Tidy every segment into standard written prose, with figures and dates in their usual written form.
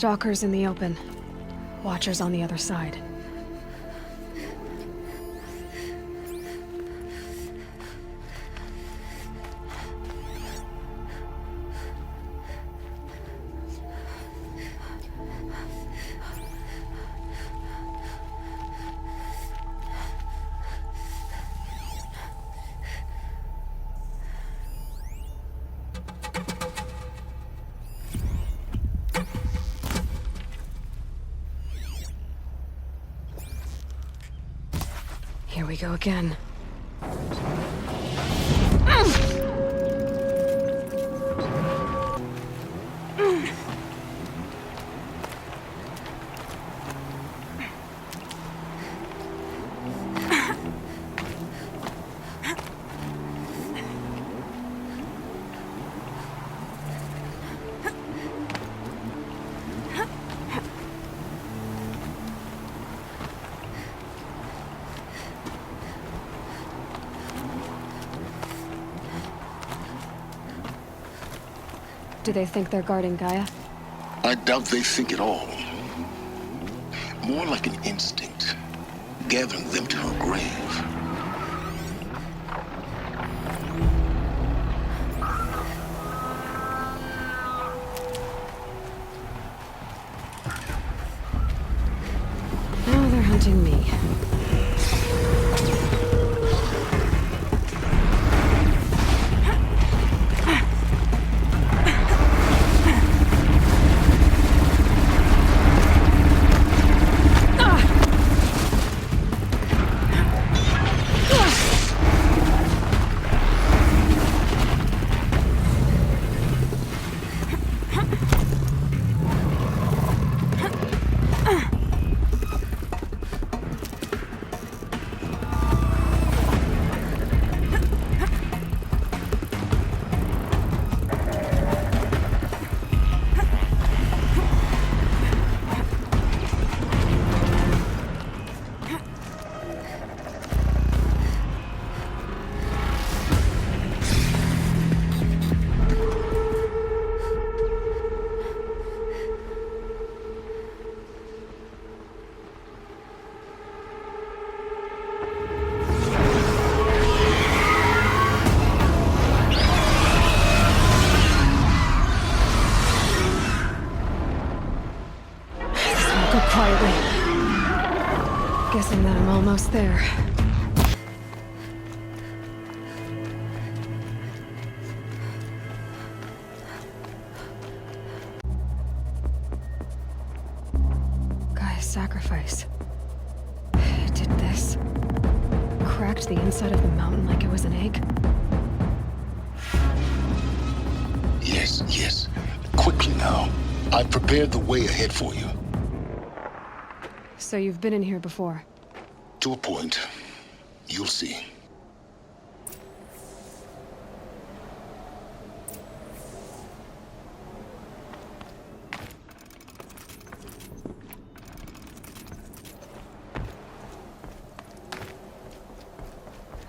Stalkers in the open. Watchers on the other side. Here we go again. Do they think they're guarding Gaia? I doubt they think at all. More like an instinct, gathering them to her grave. Now they're hunting me. Guessing that I'm almost there. Gaia's sacrifice. It did this. Cracked the inside of the mountain like it was an egg. Yes, yes. Quickly now. I've prepared the way ahead for you. So you've been in here before? To a point. You'll see.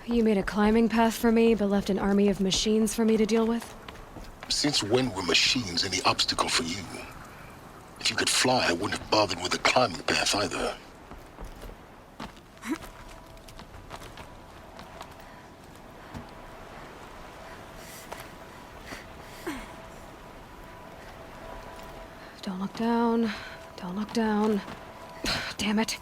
You made a climbing path for me, but left an army of machines for me to deal with? Since when were machines any obstacle for you? If you could fly, I wouldn't have bothered with a climbing path either. Don't look down. Don't look down. Damn it.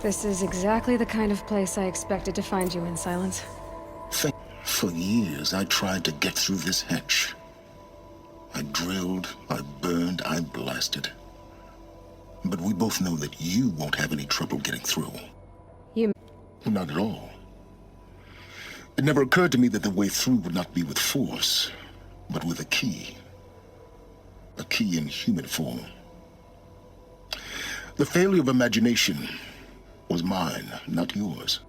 This is exactly the kind of place I expected to find you in, Silence. For years, I tried to get through this hatch. I drilled, I burned, I blasted. But we both know that you won't have any trouble getting through. You... Not at all. It never occurred to me that the way through would not be with force, but with a key. A key in human form. The failure of imagination was mine, not yours.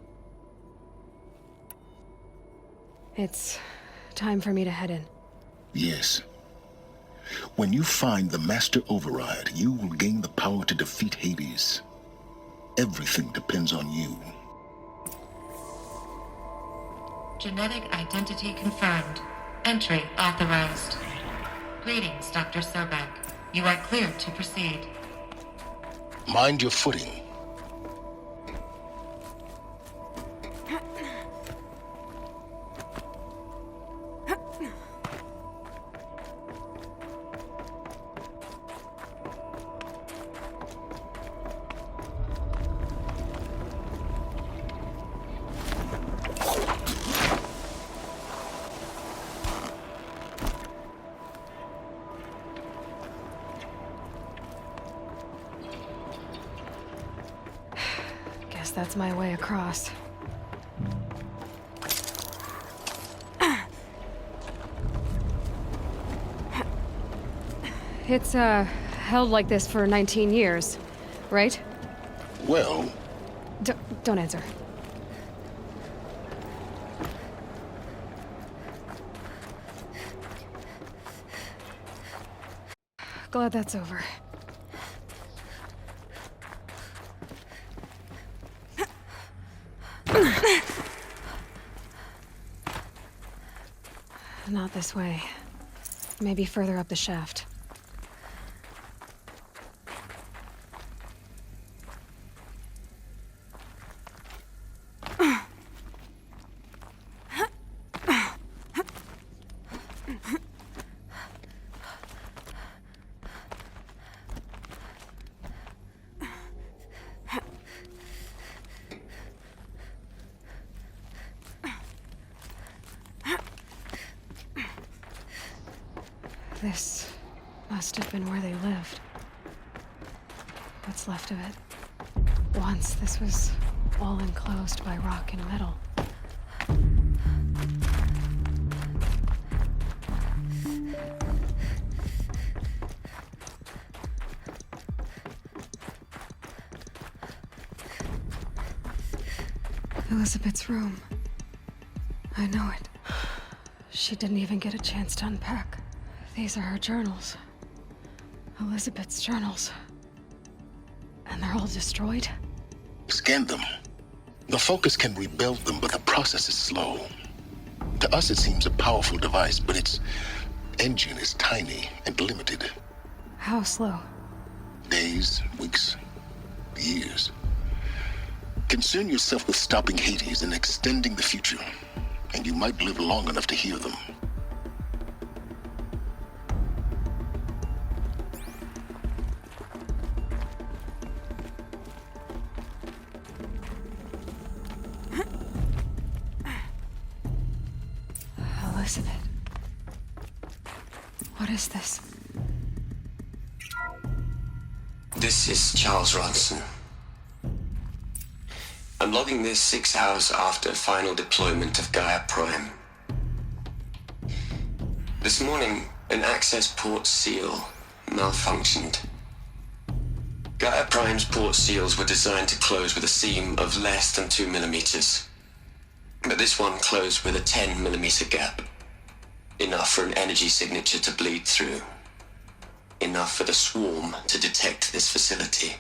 It's time for me to head in. Yes. When you find the Master Override, you will gain the power to defeat Hades. Everything depends on you. Genetic identity confirmed. Entry authorized. Greetings, Dr. Sobek. You are cleared to proceed. Mind your footing. That's my way across. It's, held like this for 19 years, right? Well... Don't answer. Glad that's over. Not this way. Maybe further up the shaft. This must have been where they lived. What's left of it. Once this was all enclosed by rock and metal. Elizabeth's room. I know it. She didn't even get a chance to unpack. These are her journals. Elizabeth's journals. And they're all destroyed? Scan them. The Focus can rebuild them, but the process is slow. To us it seems a powerful device, but its engine is tiny and limited. How slow? Days, weeks, years. Concern yourself with stopping Hades and extending the future, and you might live long enough to hear them. Elizabeth. What is this? This is Charles Ronson. I'm logging this 6 hours after final deployment of Gaia Prime. This morning, an access port seal malfunctioned. Gaia Prime's port seals were designed to close with a seam of less than 2 millimeters. But this one closed with a 10 millimeter gap. Enough for an energy signature to bleed through. Enough for the swarm to detect this facility.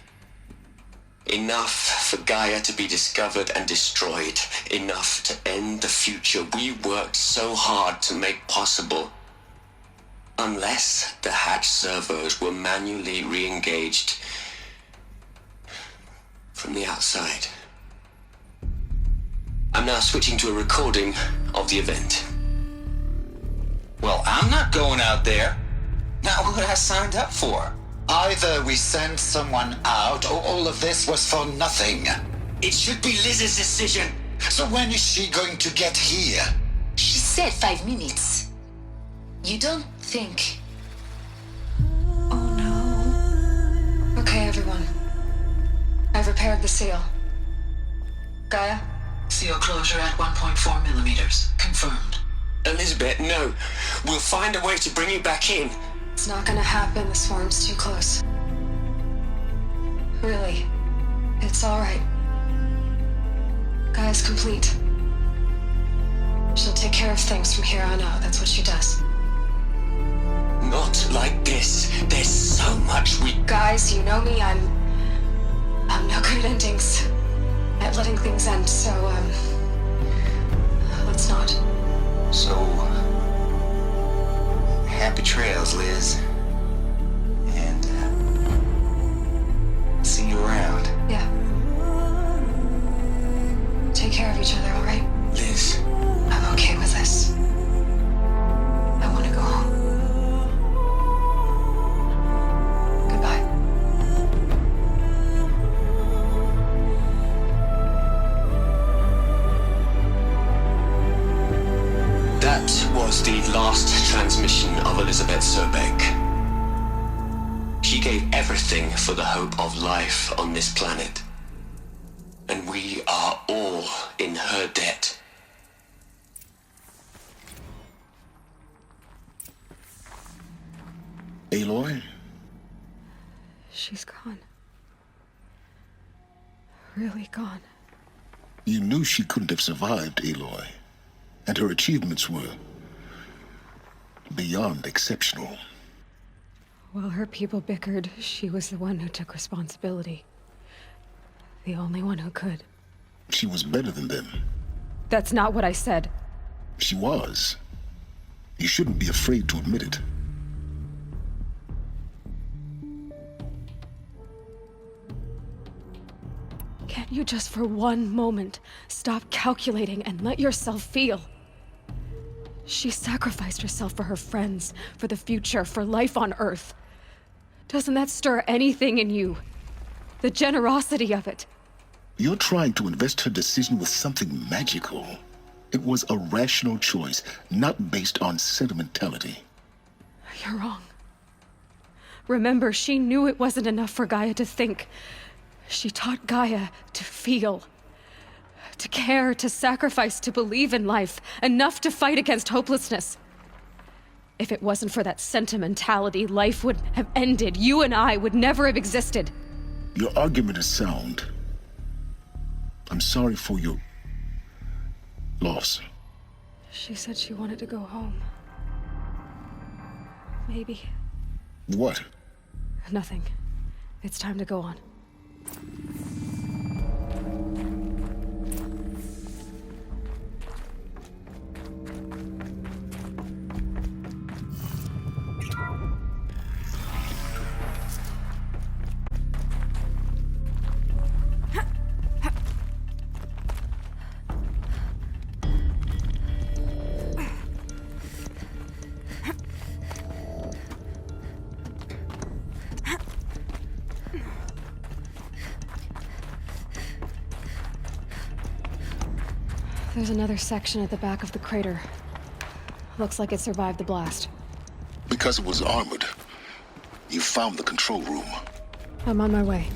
Enough for Gaia to be discovered and destroyed. Enough to end the future we worked so hard to make possible. Unless the hatch servos were manually re-engaged from the outside. I'm now switching to a recording of the event. Well, I'm not going out there. Not what I signed up for. Either we send someone out, or all of this was for nothing. It should be Liz's decision. So when is she going to get here? She said 5 minutes. You don't think... Oh no. Okay, everyone. I've repaired the seal. Gaia? Seal closure at 1.4 millimeters. Confirmed. Elizabeth, no. We'll find a way to bring you back in. It's not gonna happen. The swarm's too close. Really. It's alright. Gaia's complete. She'll take care of things from here on out. That's what she does. Not like this. There's so much we... Guys, you know me, I'm no good at endings. At letting things end, so, let's not. So, happy trails, Liz. And, see you around. Yeah. Take care of each other, all right? Liz. I'm okay with this. I want to go home. Goodbye. That was the last transmission of Elizabeth Sobeck. She gave everything for the hope of life on this planet. And we are all in her debt. Aloy? She's gone. Really gone. You knew she couldn't have survived, Aloy. And her achievements were beyond exceptional. While her people bickered, she was the one who took responsibility. The only one who could. She was better than them. That's not what I said. She was. You shouldn't be afraid to admit it. Can't you just for one moment stop calculating and let yourself feel? She sacrificed herself for her friends, for the future, for life on Earth. Doesn't that stir anything in you? The generosity of it. You're trying to invest her decision with something magical. It was a rational choice, not based on sentimentality. You're wrong. Remember, she knew it wasn't enough for Gaia to think. She taught Gaia to feel. To care, to sacrifice, to believe in life. Enough to fight against hopelessness. If it wasn't for that sentimentality, life would have ended. You and I would never have existed. Your argument is sound. I'm sorry for your loss. She said she wanted to go home. Maybe. What? Nothing. It's time to go on. There's another section at the back of the crater. Looks like it survived the blast. Because it was armored. You found the control room. I'm on my way.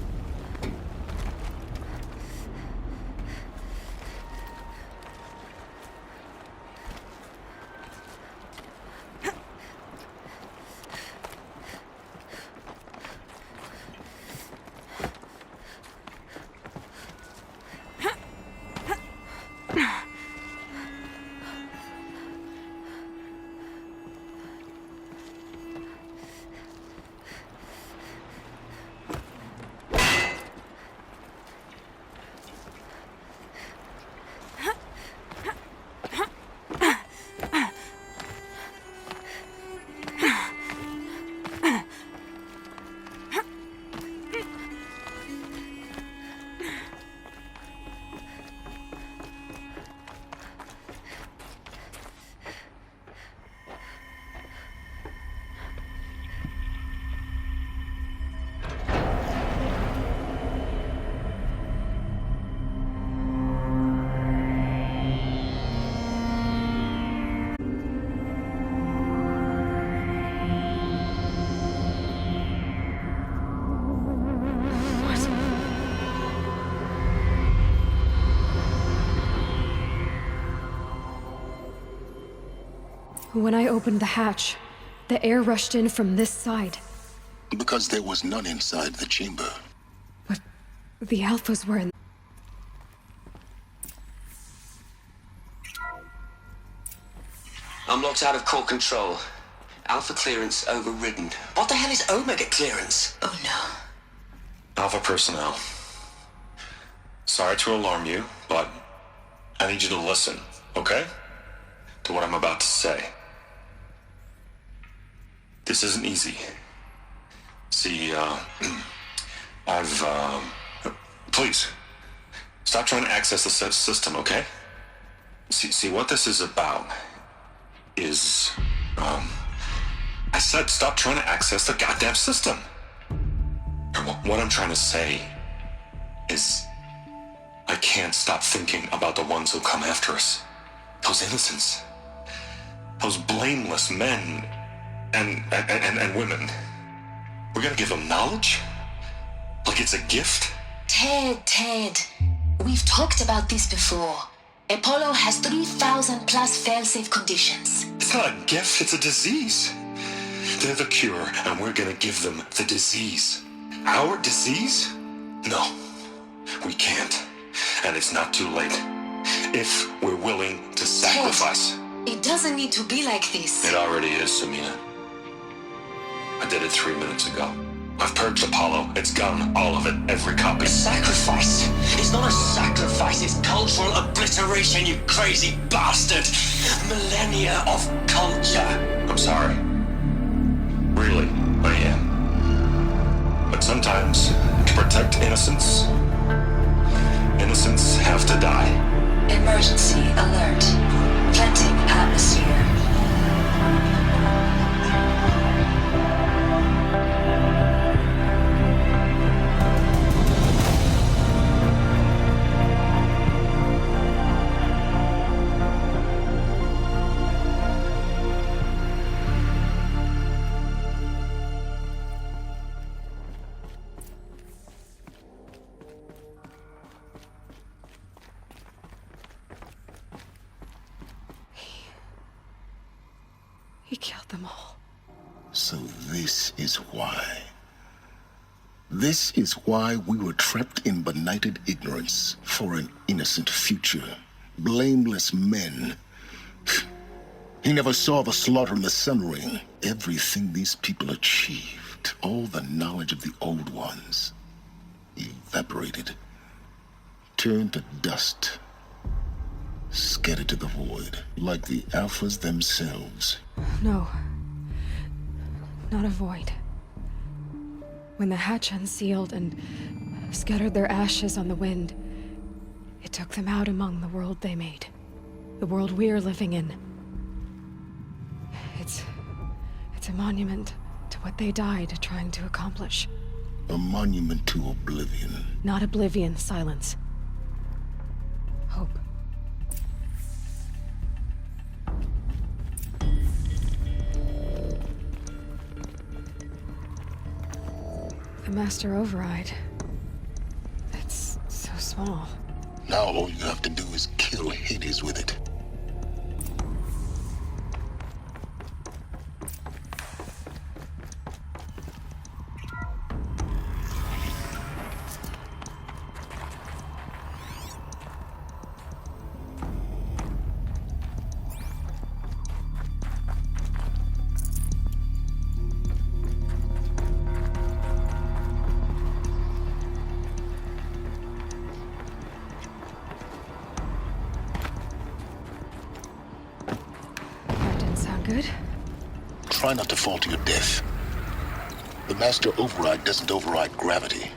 When I opened the hatch, the air rushed in from this side. Because there was none inside the chamber. But the Alphas were in... I'm locked out of core control. Alpha clearance overridden. What the hell is Omega clearance? Oh no. Alpha personnel. Sorry to alarm you, but I need you to listen, okay? To what I'm about to say. This isn't easy. See, Please, stop trying to access the system, okay? See, what this is about is, I said stop trying to access the goddamn system. And what I'm trying to say is, I can't stop thinking about the ones who come after us. Those innocents. Those blameless men and women. We're gonna give them knowledge? Like it's a gift? Ted. We've talked about this before. Apollo has 3,000 plus fail-safe conditions. It's not a gift, it's a disease. They're the cure, and we're gonna give them the disease. Our disease? No, we can't. And it's not too late. If we're willing to sacrifice. Ted, it doesn't need to be like this. It already is, Samina. I did it 3 minutes ago. I've purged Apollo. It's gone. All of it. Every copy. A sacrifice? It's not a sacrifice, it's cultural obliteration, you crazy bastard! Millennia of culture! I'm sorry. Really, I am. But sometimes, to protect innocence, innocents have to die. Emergency alert. Planting atmosphere. He killed them all. So this is why. This is why we were trapped in benighted ignorance for an innocent future. Blameless men. He never saw the slaughter in the sun ring. Everything these people achieved, all the knowledge of the old ones, evaporated, turned to dust, scattered to the void, like the Alphas themselves. No. Not a void. When the hatch unsealed and scattered their ashes on the wind, it took them out among the world they made. The world we're living in. It's a monument to what they died trying to accomplish. A monument to oblivion. Not oblivion, silence. Hope. The master override. It's so small. Now all you have to do is kill Hades with it. Good. Try not to fall to your death. The master override doesn't override gravity.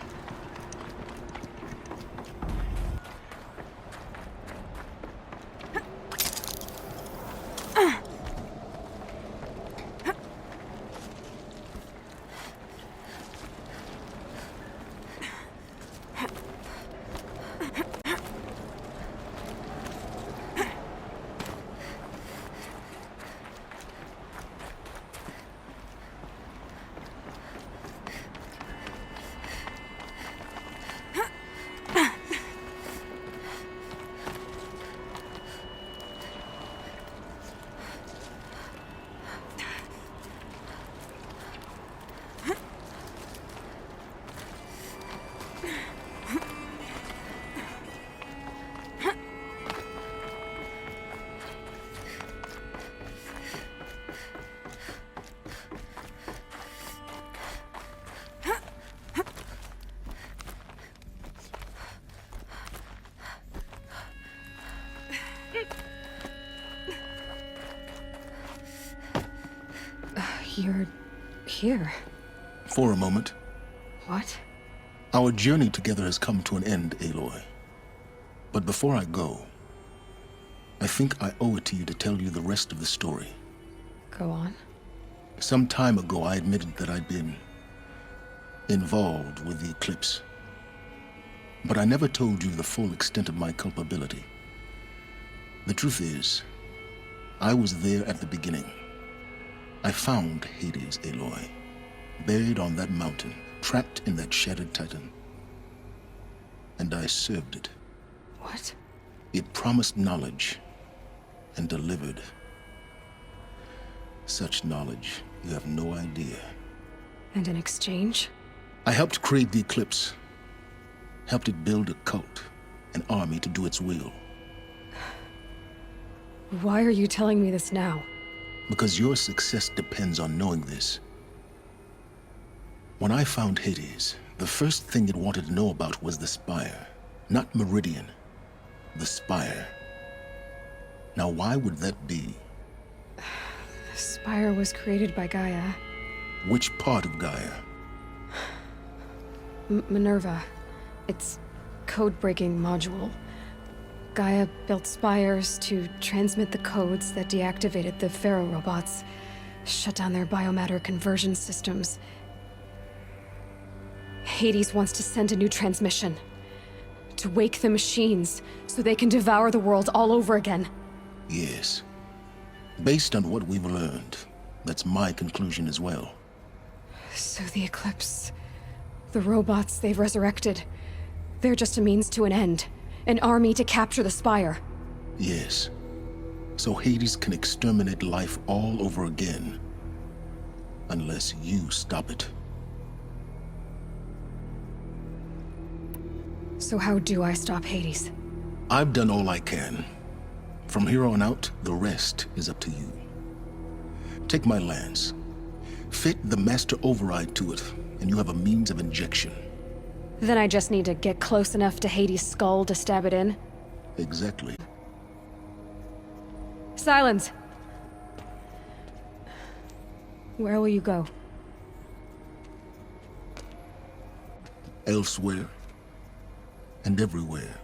You're here. For a moment. What? Our journey together has come to an end, Aloy. But before I go, I think I owe it to you to tell you the rest of the story. Go on. Some time ago, I admitted that I'd been involved with the eclipse. But I never told you the full extent of my culpability. The truth is, I was there at the beginning. I found Hades, Aloy, buried on that mountain, trapped in that shattered titan. And I served it. What? It promised knowledge and delivered. Such knowledge, you have no idea. And in exchange? I helped create the eclipse. Helped it build a cult, an army to do its will. Why are you telling me this now? Because your success depends on knowing this. When I found Hades, the first thing it wanted to know about was the Spire. Not Meridian. The Spire. Now why would that be? The Spire was created by Gaia. Which part of Gaia? Minerva. Its code-breaking module. Gaia built spires to transmit the codes that deactivated the Pharaoh robots, shut down their biomatter conversion systems. Hades wants to send a new transmission. To wake the machines, so they can devour the world all over again. Yes. Based on what we've learned, that's my conclusion as well. So the Eclipse... the robots they've resurrected... they're just a means to an end. An army to capture the Spire. Yes. So Hades can exterminate life all over again. Unless you stop it. So how do I stop Hades? I've done all I can. From here on out, the rest is up to you. Take my lance. Fit the master override to it, and you have a means of injection. Then I just need to get close enough to Hades' skull to stab it in? Exactly. Silence! Where will you go? Elsewhere. And everywhere.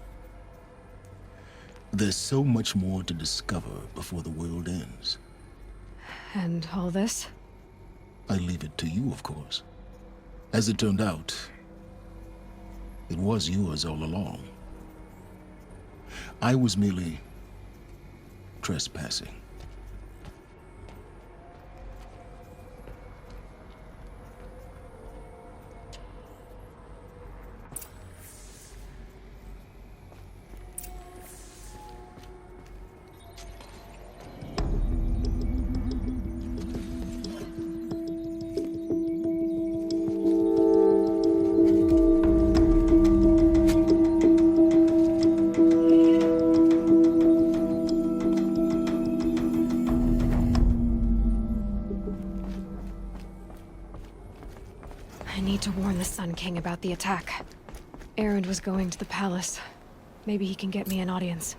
There's so much more to discover before the world ends. And all this? I leave it to you, of course. As it turned out, it was yours all along. I was merely trespassing. I need to warn the Sun King about the attack. Erend was going to the palace. Maybe he can get me an audience.